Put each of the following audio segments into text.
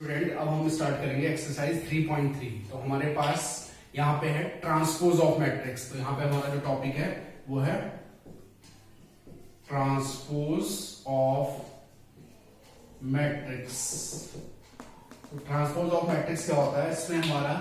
Student अब हम start करेंगे एक्सरसाइज 3.3। तो हमारे पास यहाँ पे है ट्रांसपोज ऑफ मैट्रिक्स। तो यहाँ पे हमारा जो टॉपिक है वो है ट्रांसपोज ऑफ मैट्रिक्स। तो ट्रांसपोज ऑफ मैट्रिक्स क्या होता है? इसमें हमारा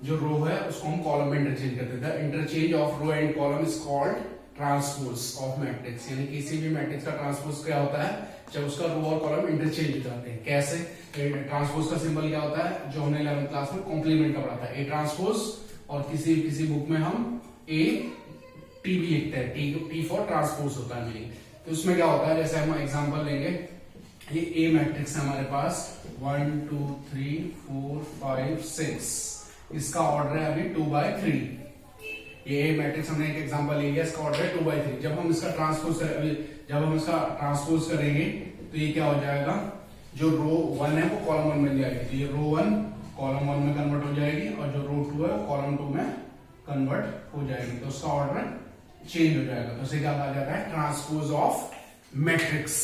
जो रो है उसको हम कॉलम में इंटरचेंज करते हैं। Interchange of row and column is called transpose of matrix. यानी किसी भी मैट्रिक्स का ट्रांसपोज क्या होता है? जब उसका रो और कॉलम इंटरचेंज हो जाते हैं। कैसे? ट्रांसपोज का सिंबल क्या होता है जो हमने 11th क्लास में कॉम्प्लीमेंट का पढ़ा था? ए ट्रांसपोज, और किसी बुक में हम ए टी भी लिखते हैं। टी फॉर ट्रांसपोज होता है मीनिंग। तो उसमें क्या होता है, जैसे हम एग्जांपल लेंगे, ये ए मैट्रिक्स है हमारे पास 1 2 3 4 5 6। इसका ऑर्डर है अभी 2/3। ये ए मैट्रिक्स हमने एक एग्जांपल ले लिया, इसका ऑर्डर है 2/3। जब हम इसका ट्रांसपोज करेंगे तो ये क्या हो जाएगा? जो रो 1 है वो कॉलम 1 में जाएगी। तो ये रो 1 कॉलम 1 में कन्वर्ट हो जाएगी, और जो रो 2 है कॉलम 2 में कन्वर्ट हो जाएगी। तो उसका ऑर्डर चेंज हो जाएगा। तो इसे क्या कहा जाता है? Transpose of matrix.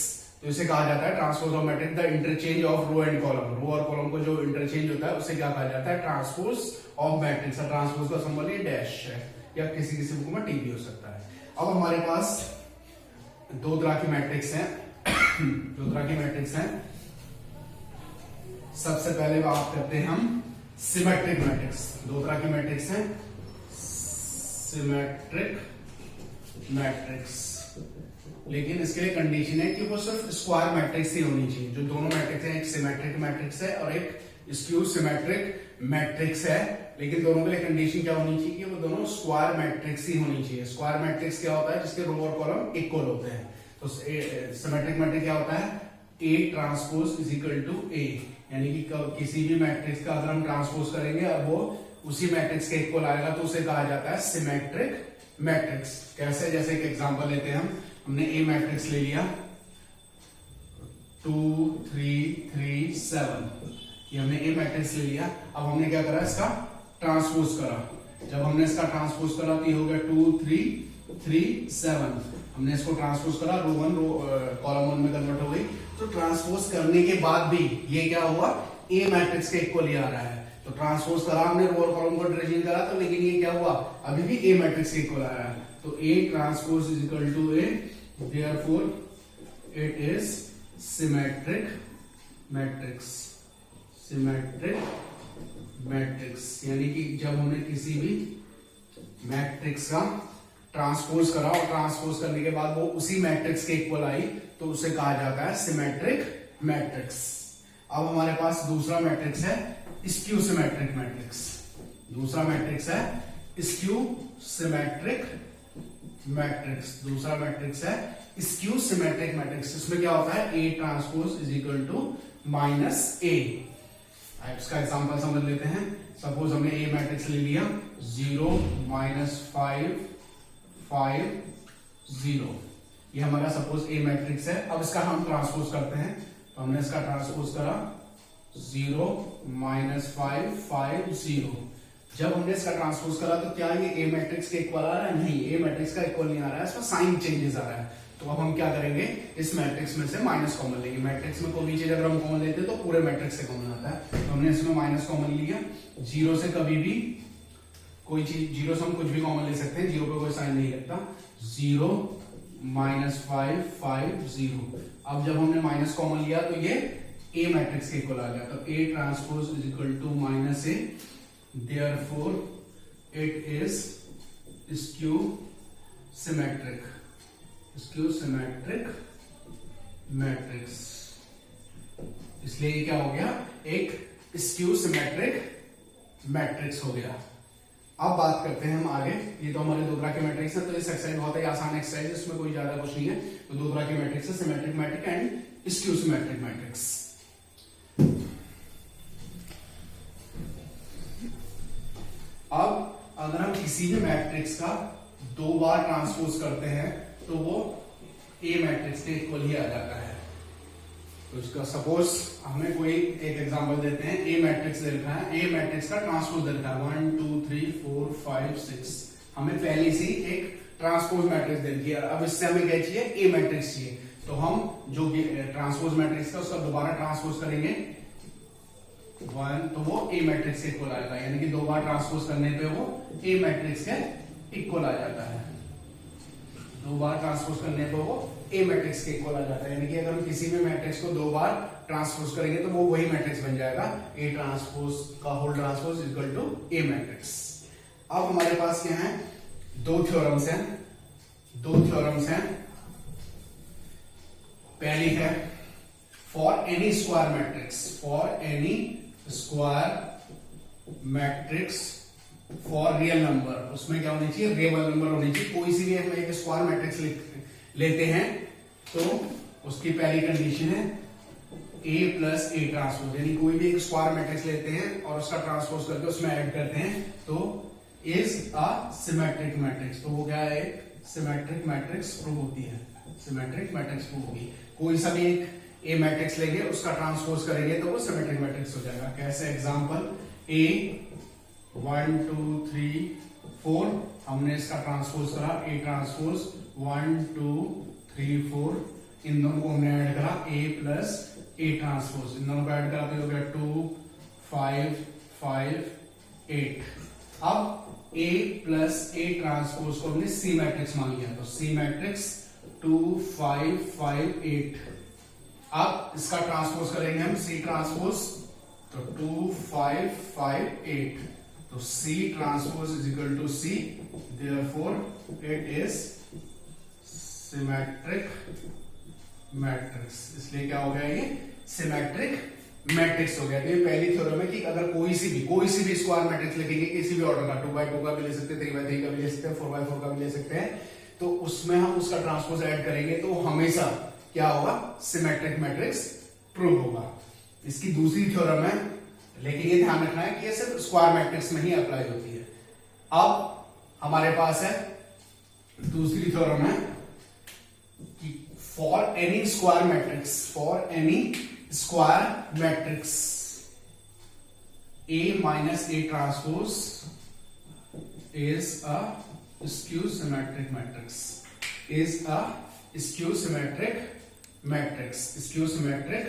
तो इसे कहा जाता है transpose of matrix, the interchange of row and column. Row और कॉलम को जो इंटरचेंज होता है उसे क्या कहा जाता है? Transpose of matrix. ट्रांसपोज का सिंबल ये डैश है, या किसी बुक में टी भी हो सकता है। अब हमारे पास दो तरह की मैट्रिक्स हैं। सबसे पहले बात करते हैं हम सिमेट्रिक मैट्रिक्स। दो तरह की मैट्रिक्स हैं, सिमेट्रिक मैट्रिक्स। लेकिन इसके लिए कंडीशन है कि वो सिर्फ स्क्वायर मैट्रिक्स ही होनी चाहिए। जो दोनों मैट्रिक्स हैं, एक सिमेट्रिक मैट्रिक्स है और एक स्क्यू सिमेट्रिक मैट्रिक्स है। लेकिन दोनों के लिए कंडीशन क्या होनी चाहिए कि वो दोनों स्क्वायर मैट्रिक्स ही होनी चाहिए। स्क्वायर मैट्रिक्स क्या होता है? जिसके रो और कॉलम इक्वल होते हैं। तो सिमेट्रिक मैट्रिक्स क्या होता है? A transpose is equal to A. यानी कि किसी भी मैट्रिक्स का अगर हम ट्रांसपोज करेंगे और वो उसी मैट्रिक्स के इक्वल आएगा तो उसे कहा जाता है सिमेट्रिक मैट्रिक्स। कैसे? जैसे एक एग्जांपल लेते हैं हमने ए मैट्रिक्स ले लिया 2 3 3 7। ये हमने ए मैट्रिक्स ले लिया। अब हमने क्या करा? इसका ट्रांसपोज करा। जब हमने इसका ट्रांसपोज करा तो ये हो गया 2 3 3 7। हमने इसको ट्रांसपोज करा, रो 1 कॉलम 1 में कन्वर्ट हो गई। तो ट्रांसपोज करने के बाद भी ये क्या हुआ? ए मैट्रिक्स के इक्वल ही आ रहा है। तो ट्रांसपोज करा हमने, रो और कॉलम को इंटरचेंज करा, तो लेकिन ये क्या हुआ? अभी भी ए मैट्रिक्स के इक्वल आ रहा है। तो A transpose is equal to A, therefore it is symmetric matrix. Symmetric matrix यानी कि जब हमने किसी भी मैट्रिक्स का ट्रांसपोज करा और ट्रांसपोज करने के बाद वो उसी मैट्रिक्स के इक्वल आई तो उसे कहा जाता है सिमेट्रिक मैट्रिक्स। अब हमारे पास दूसरा मैट्रिक्स है स्क्यू सिमेट्रिक मैट्रिक्स। दूसरा मैट्रिक्स है स्क्यू सिमेट्रिक मैट्रिक्स। दूसरा मैट्रिक्स है स्क्यू सिमेट्रिक मैट्रिक्स। इसमें क्या होता है? A transpose is equal to -a। इसका एग्जांपल समझ लेते हैं। सपोज हमने ए मैट्रिक्स ले लिया 0 -5 5 0। ये हमारा सपोज ए मैट्रिक्स है। अब इसका हम ट्रांसपोज करते हैं। तो हमने इसका ट्रांसपोज करा 0 -5 5 0। जब हमने इसका ट्रांसपोज करा तो क्या ये ए मैट्रिक्स के इक्वल आ रहा है? नहीं, ए मैट्रिक्स का इक्वल नहीं आ रहा है, इसमें साइन चेंजेस आ रहा है। तो अब हम क्या करेंगे? इस मैट्रिक्स में से माइनस कॉमन लेंगे। मैट्रिक्स में कोई भी चीज अगर हम कॉमन लेते हैं तो पूरे मैट्रिक्स से कॉमन आता है। तो हमने इसमें माइनस कॉमन लिया। 0 से कभी भी कोई चीज, 0 से हम कुछ भी कॉमन ले सकते हैं, 0 पे कोई साइन नहीं लगता। 0 -5 5 0। अब जब हमने माइनस कॉमन लिया तो ये ए मैट्रिक्स के इक्वल आ गया। तो A transpose is equal to -a, therefore it is skew symmetric matrix. इसलिए ये क्या हो गया? एक स्क्यू सिमेट्रिक मैट्रिक्स हो गया। अब बात करते हैं हम आगे। ये तो हमारे दो तरह के मैट्रिक्स है। तो इस एक्सरसाइज बहुत ही आसान एक्सरसाइज है, इसमें कोई ज्यादा कुछ नहीं है। तो दो तरह के मैट्रिक्स है, symmetric matric and skew symmetric matrix. अब अगर हम किसी भी मैट्रिक्स का 2 बार ट्रांसपोज करते हैं तो वो ए मैट्रिक्स के इक्वल ही आ जाता है। तो इसका सपोज हमें कोई एक एग्जांपल देते हैं। ए मैट्रिक्स दे रखा है, ए मैट्रिक्स का ट्रांसपोज दे रखा है 1 2 3 4 5 6। हमें पहले से एक ट्रांसपोज मैट्रिक्स दे दिया। अब इससे हमें क्या चाहिए? ए मैट्रिक्स चाहिए। तो हम जो ट्रांसपोज मैट्रिक्स का उसका दोबारा ट्रांसपोज करेंगे 1 तो वो ए मैट्रिक्स के इक्वल आएगा, यानी कि 2 बार ट्रांसपोज करने पे वो ए मैट्रिक्स के इक्वल आ जाता है। 2 बार ट्रांसपोज करने पे वो ए मैट्रिक्स के इक्वल आ जाता है, यानी कि अगर हम किसी भी मैट्रिक्स को 2 बार ट्रांसपोज करेंगे तो वो वही मैट्रिक्स बन जाएगा, ए ट्रांसपोज का whole transpose equal to A matrix. अब हमारे पास क्या है, 2 थ्योरम्स हैं। पहली है for N E square matrix for real number, उसमें क्या होनी चाहिए, रियल नंबर होनी चाहिए। कोई सी भी हम एक स्क्वायर मैट्रिक्स लेते हैं तो उसकी पहली कंडीशन है A प्लस ए ट्रांसपोज, यानी कोई भी एक स्क्वायर मैट्रिक्स लेते हैं और उसका ट्रांसपोज करके उसमें ऐड करते हैं तो इज अ सिमेट्रिक मैट्रिक्स। तो वो क्या है, एक सिमेट्रिक मैट्रिक्स प्रूव होती है, सिमेट्रिक मैट्रिक्स प्रूव होगी। कोई सा भी एक ए मैट्रिक्स लेंगे उसका ट्रांसपोज करेंगे तो वो सिमेट्रिक मैट्रिक्स हो जाएगा। कैसे, एग्जांपल A 1 2 3 4, हमने इसका ट्रांसपोज करा A ट्रांसपोज 1 2 3 4, इन दोनों को हमने ऐड करा A प्लस ए ट्रांसपोज, इन दोनों को ऐड करा तो हो गया 2 5 5 8। अब A प्लस ए ट्रांसपोज को हमने सी मैट्रिक्स मान लिया, तो सी मैट्रिक्स 2 5 5 8। अब इसका ट्रांसपोज करेंगे हम सी ट्रांसपोज, तो 2 5 5 8, तो C transpose is equal to C, therefore it is symmetric matrix. इसलिए क्या हो गया, ये सिमेट्रिक मैट्रिक्स हो गया। तो ये पहली थ्योरम है कि अगर कोई सी भी स्क्वायर मैट्रिक्स लिखेंगे किसी भी ऑर्डर का, 2x2 का भी ले सकते हैं, 3x3 का भी ले सकते हैं, 4x4 का भी ले सकते हैं, तो उसमें हम उसका ट्रांसपोज ऐड करेंगे तो हमेशा क्या होगा, सिमेट्रिक मैट्रिक्स प्रूव होगा। इसकी दूसरी थ्योरम है, लेकिन ये ध्यान रखना है कि ये सिर्फ स्क्वायर मैट्रिक्स में ही अप्लाई होती है। अब हमारे पास है दूसरी थ्योरम है कि for N E square matrix A minus A transpose is a skew symmetric matrix, is a skew symmetric matrix, skew symmetric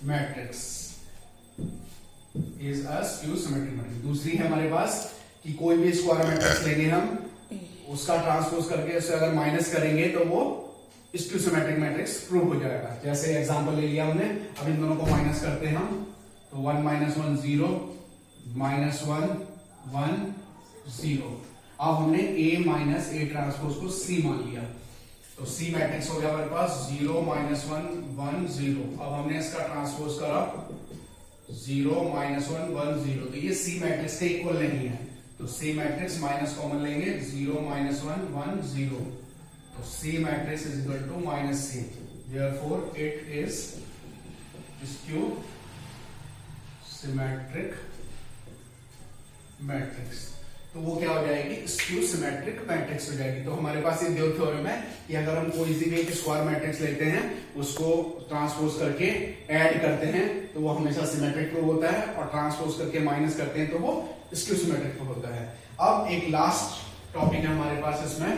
matrix is a skew symmetric matrix। दूसरी है हमारे पास कि कोई भी स्क्वायर मैट्रिक्स लेंगे हम, उसका ट्रांसपोज करके उसे अगर माइनस करेंगे तो वो स्क्यू सिमेट्रिक मैट्रिक्स प्रूव हो जाएगा। जैसे एग्जांपल ले लिया हमने, अब इन दोनों को माइनस करते हैं हम, तो 1 - 1 0 -1 1 0। अब हमने A माइनस ए ट्रांसपोज को C मान लिया, तो C मैट्रिक्स हो गया हमारे पास 0 - 1 1 0। अब हमने इसका ट्रांसपोज करा 0 - 1 1 0, तो ये C मैट्रिक्स के इक्वल नहीं है, तो C मैट्रिक्स माइनस कॉमन लेंगे, 0 - 1 1 0, तो C matrix is equal to -C, therefore it is skew symmetric matrix. तो वो क्या हो जाएगी, स्क्यू सिमेट्रिक मैट्रिक्स हो जाएगी। तो हमारे पास ये दो थ्योरम है कि अगर हम कोई सी भी एक स्क्वायर मैट्रिक्स लेते हैं, उसको ट्रांसपोज करके ऐड करते हैं तो वो हमेशा सिमेट्रिक प्रूव होता है, और ट्रांसपोज करके माइनस करते हैं तो वो स्क्यू सिमेट्रिक प्रूव होता है। अब एक लास्ट टॉपिक है हमारे पास इसमें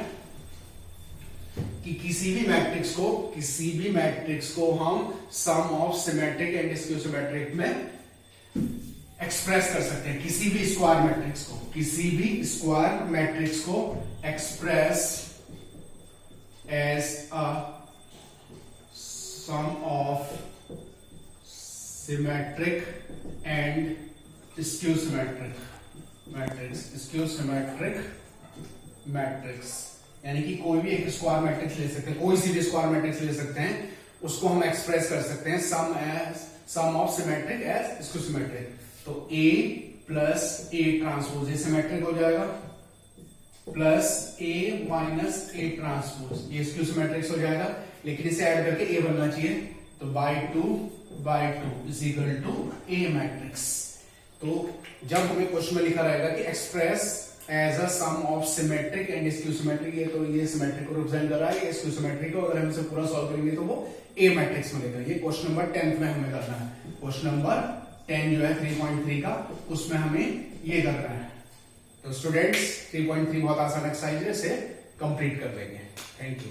कि किसी भी मैट्रिक्स को हम sum of symmetric and skew symmetric में एक्सप्रेस कर सकते हैं। किसी भी स्क्वायर मैट्रिक्स को express as a sum of symmetric and skew symmetric matrix, यानी कि कोई भी एक स्क्वायर मैट्रिक्स ले सकते हैं, कोई सी भी स्क्वायर मैट्रिक्स ले सकते हैं, उसको हम एक्सप्रेस कर सकते हैं sum of symmetric as skew symmetric. तो A प्लस ए ट्रांसपोज, ये सिमेट्रिक हो जाएगा, plus A minus A transpose, ये स्क्यू सिमेट्रिक्स हो जाएगा, लेकिन इसे ऐड करके A बनना चाहिए, तो by 2 is equal to A matrix. तो जब हमें क्वेश्चन में लिखा रहेगा कि express as a sum of symmetric and skew symmetric, ये तो ये सिमेट्रिक को रिप्रेजेंट कर रहा है, ये स्क्यू सिमेट्रिक को, अगर हम इसे पूरा सॉल्व करेंगे तो वो A मैट्रिक्स मिलेगा। ये क्वेश्चन नंबर 10 में हमें करना है, क्वेश्चन नंबर 10 जो है 3.3 का, उसमें हमें ये करना है। तो स्टूडेंट्स 3.3 बहुत आसान एक्सरसाइज है, इसे कंप्लीट कर लेंगे। Thank you.